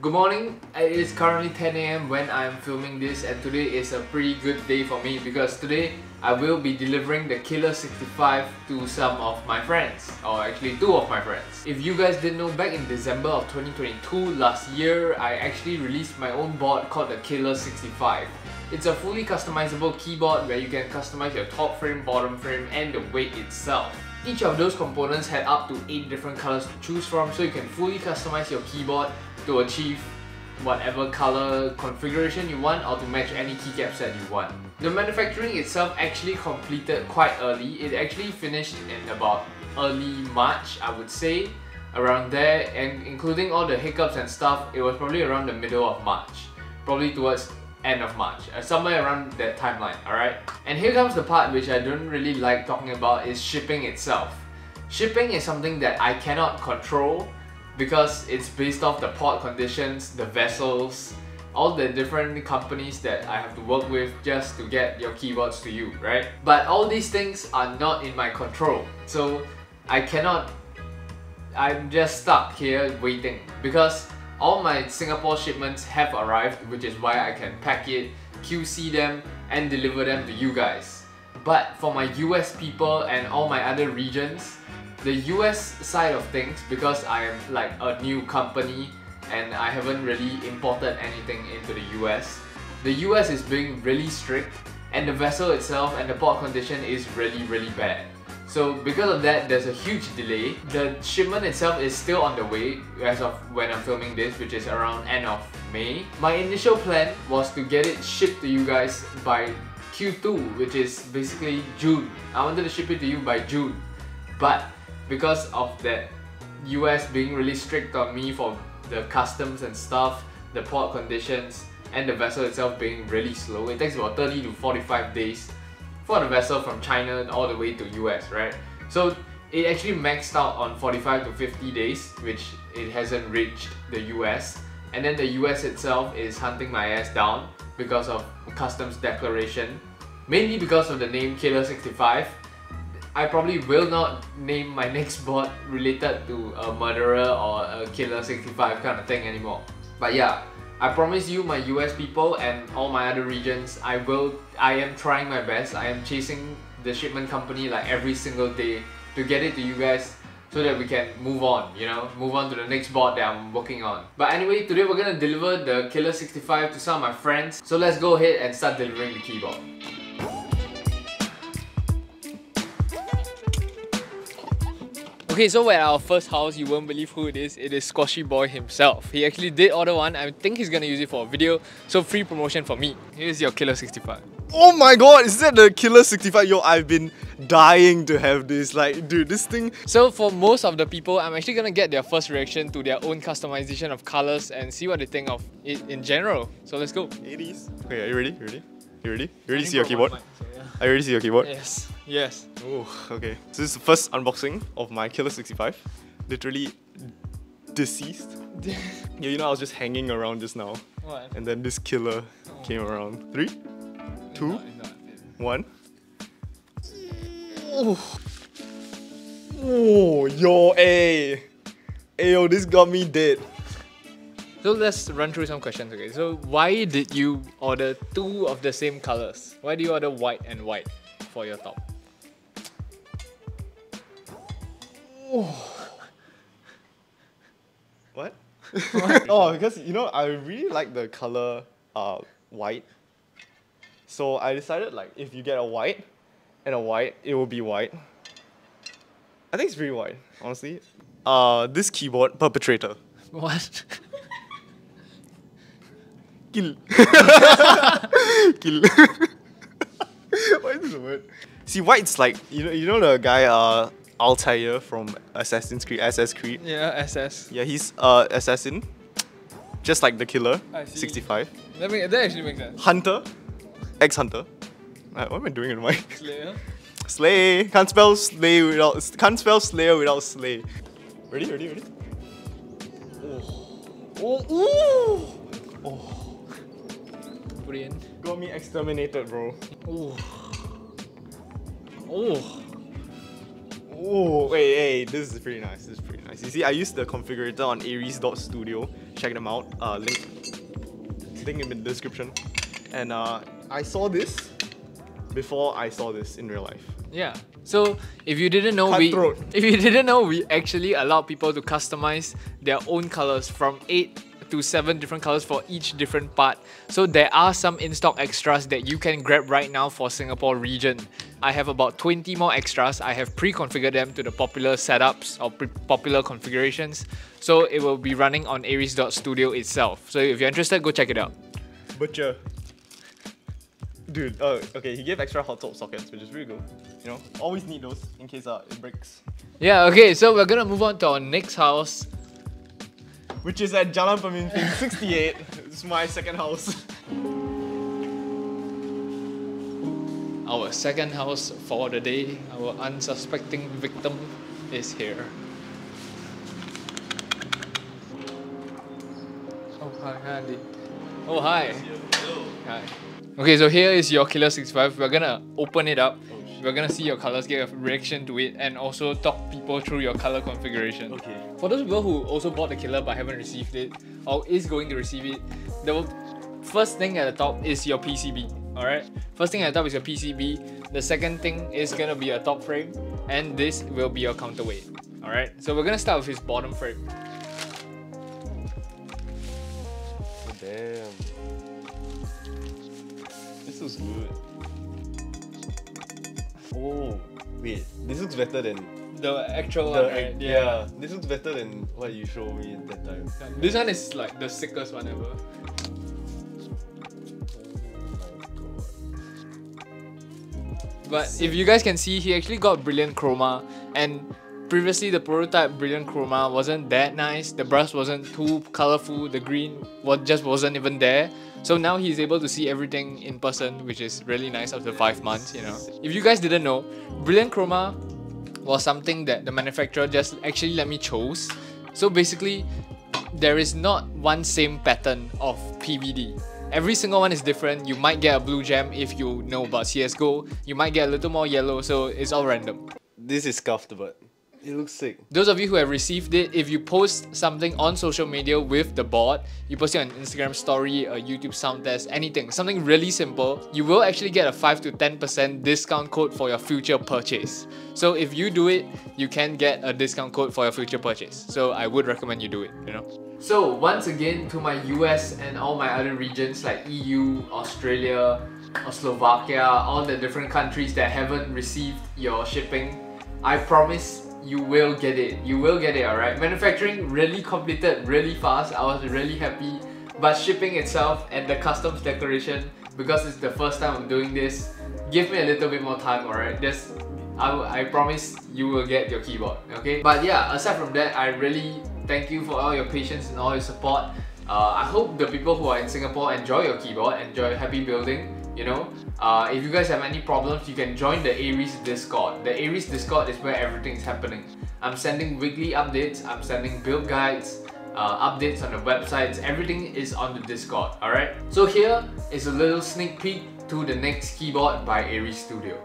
Good morning, it is currently 10 AM when I am filming this, and today is a pretty good day for me because today I will be delivering the Killer65 to some of my friends, or actually two of my friends. If you guys didn't know, back in December of 2022 last year, I actually released my own board called the Killer65. It's a fully customizable keyboard where you can customize your top frame, bottom frame, and the weight itself. Each of those components had up to 8 different colors to choose from, so you can fully customize your keyboard to achieve whatever color configuration you want or to match any keycaps that you want. The manufacturing itself actually completed quite early. It actually finished in about early March, I would say, around there, and including all the hiccups and stuff, it was probably around the middle of March, probably towards end of March, somewhere around that timeline, alright? And here comes the part which I don't really like talking about, is shipping itself. Shipping is something that I cannot control because it's based off the port conditions, the vessels, all the different companies that I have to work with just to get your keyboards to you, right? But all these things are not in my control, so I'm just stuck here waiting because all my Singapore shipments have arrived, which is why I can pack it, QC them, and deliver them to you guys. But for my US people and all my other regions, the US side of things, because I am like a new company and I haven't really imported anything into the US, the US is being really strict, and the vessel itself and the port condition is really bad. So because of that, there's a huge delay. The shipment itself is still on the way as of when I'm filming this, which is around end of May. My initial plan was to get it shipped to you guys by Q2, which is basically June. I wanted to ship it to you by June, but because of that US being really strict on me for the customs and stuff, the port conditions, and the vessel itself being really slow, it takes about 30 to 45 days for the vessel from China all the way to US, right? So it actually maxed out on 45 to 50 days, which it hasn't reached the US. And then the US itself is hunting my ass down because of customs declaration, mainly because of the name Killer65. I probably will not name my next board related to a murderer or a Killer65 kind of thing anymore. But yeah, I promise you, my US people and all my other regions, I am trying my best. I am chasing the shipment company like every single day to get it to you guys so that we can move on, you know, move on to the next board that I'm working on. But anyway, today we're gonna deliver the Killer65 to some of my friends. So let's go ahead and start delivering the keyboard. Okay, so at our first house, you won't believe who it is. It is Squashy Boy himself. He actually did order one. I think he's gonna use it for a video, so free promotion for me. Here's your Killer65. Oh my god, is that the Killer65? Yo, I've been dying to have this. Like, dude, this thing. So for most of the people, I'm actually gonna get their first reaction to their own customization of colors and see what they think of it in general. So let's go. 80s. Okay, are you ready? You ready to see your keyboard? I already see your keyboard? Yes. Yes. Oh, okay. So this is the first unboxing of my Killer65. Literally deceased. Yeah, you know, I was just hanging around just now. What? And then this killer came around. 3, 2, 1. Oh, oh, yo, hey. Hey, yo, this got me dead. So let's run through some questions, okay? So why did you order 2 of the same colors? Why do you order white and white for your top? Oh. What? Oh, because you know, I really like the color white. So I decided, like, if you get a white and a white, it will be white. I think it's pretty white, honestly. This keyboard, perpetrator. What? Kill. Kill. What is this word? See, white's like, you know the guy Altair from Assassin's Creed, SS Creed? Yeah, SS. Yeah, he's assassin. Just like the killer, 65. That actually makes sense. Hunter, ex-hunter. What am I doing in my Slayer. Slay. Can't spell Slayer without slay. Ready? Oh. Put it in. Got me exterminated, bro. Oh. Oh. Oh, wait, this is pretty nice. You see, I used the configurator on Aries.studio. Shout check them out. Link in the description. And I saw this before I saw this in real life. Yeah. So if you didn't know, we actually allow people to customize their own colors from 8 to 7 different colors for each different part. So there are some in-stock extras that you can grab right now for Singapore region. I have about 20 more extras. I have pre-configured them to the popular setups or popular configurations. So it will be running on Aries.studio itself. So if you're interested, go check it out. Butcher. Dude, okay, he gave extra hot top sockets, which is really good. You know, always need those in case it breaks. Yeah, okay, so we're gonna move on to our next house, which is at Jalan Pemimpin 68. It's my second house. Our second house for the day. Our unsuspecting victim is here. Oh, hi, Andy. Oh, hi. Hello. Hi. Okay, so here is your Killer65. We're gonna open it up. We're gonna see your colors, get a reaction to it, and also talk people through your color configuration. Okay. For those people who also bought the Killer but haven't received it, or is going to receive it, the first thing at the top is your PCB. Alright? First thing at the top is your PCB. The second thing is gonna be a top frame, and this will be your counterweight. Alright? So we're gonna start with his bottom frame. Oh, damn. This looks good. Oh, wait. This looks better than the actual one, right? Yeah. This looks better than what you showed me at that time. This one is like the sickest one ever. But if you guys can see, he actually got brilliant chroma, and previously the prototype brilliant chroma wasn't that nice. The brush wasn't too colorful. The green just wasn't even there. So now he's able to see everything in person, which is really nice after 5 months, you know. If you guys didn't know, brilliant chroma was something that the manufacturer just actually let me choose. So basically, there is not one same pattern of PVD. Every single one is different. You might get a blue gem if you know about CSGO. You might get a little more yellow, so it's all random. This is scuffed, but it looks sick. Those of you who have received it, if you post something on social media with the board, you post it on Instagram story, a YouTube sound test, anything, something really simple, you will actually get a 5 to 10% discount code for your future purchase. So if you do it, you can get a discount code for your future purchase. So I would recommend you do it, you know. So once again, to my US and all my other regions like EU, Australia, or Slovakia, all the different countries that haven't received your shipping, I promise you will get it. You will get it, alright? Manufacturing really completed really fast. I was really happy. But shipping itself and the customs declaration, because it's the first time I'm doing this, give me a little bit more time, alright? I promise you will get your keyboard, okay? But yeah, aside from that, I really thank you for all your patience and all your support. I hope the people who are in Singapore enjoy your keyboard, enjoy happy building. You know, if you guys have any problems, you can join the Aries Discord. The Aries Discord is where everything is happening. I'm sending weekly updates, I'm sending build guides, updates on the websites, everything is on the Discord, alright? So here is a little sneak peek to the next keyboard by Aries Studio.